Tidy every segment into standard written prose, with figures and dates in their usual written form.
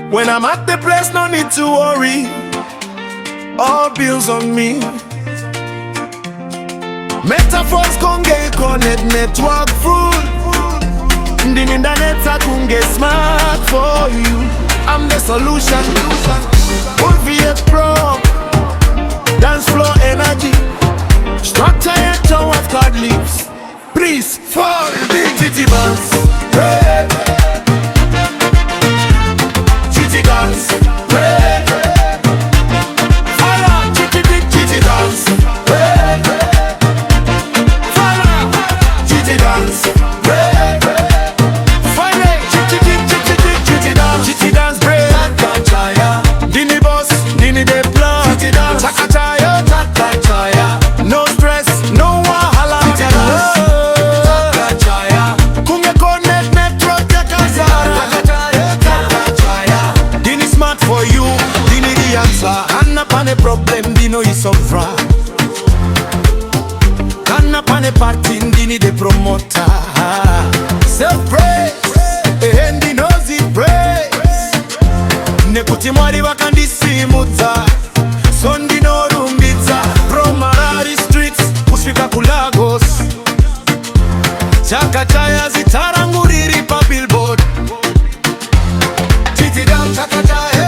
When I'm at the place, no need to worry. All bills on me. Metaphors kunge connect network full. The internet kunge smart for you. I'm the solution. Ulviet Pro, dance floor energy. Structure your town with card leaves. Please fall big titty bands. Hey. Titty dance. Hey. Fire. Titty big titty dance. Hey. Fire. Titty dance. Hey. Fire. Titty big titty dance. Titty dance break. Chakachaya. Dini boss. Dini de plan. Titty dance. Chakachaya. Chakachaya. No stress. No wahala. For you, dini the answer. Canna pane problem, dino is over. Canna pane party, dini the promoter. Self-praise, ehendi nozi praise. Nekuti mwari wakandisi muza. Sondi no rumbiza. From Marari streets, kusfika kulagos. Chakachaya zitaranguriri pa billboard. Titi down, chakachaya.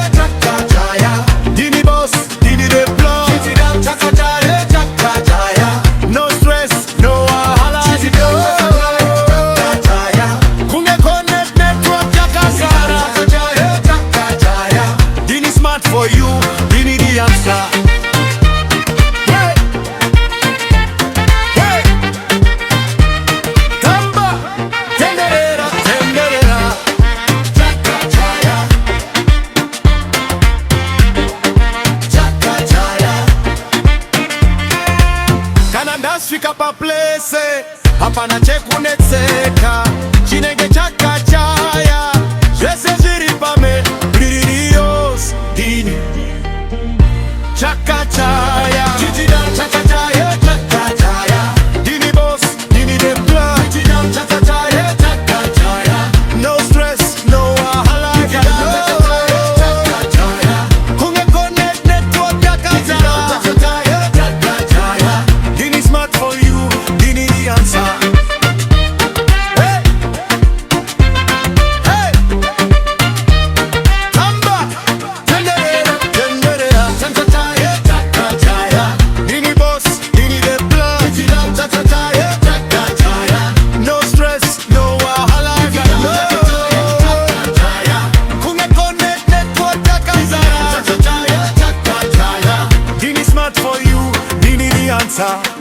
For you, we need the answer. Hey, hey, tamba, tenderera, tenderera, chakachaya, chakachaya. Kana dance fika pa place, hapana cheku netseka, chinenge chakachaya, jese ziripame, blirios. Chakachaya, chakachaya, chakachaya. Dini boss, dini de plan. Chakachaya, chakachaya. No stress, no wahala. Chakachaya, kunge connect network chakachaya. Chakachaya, dini smart for you, dini the answer. For you, dini the answer.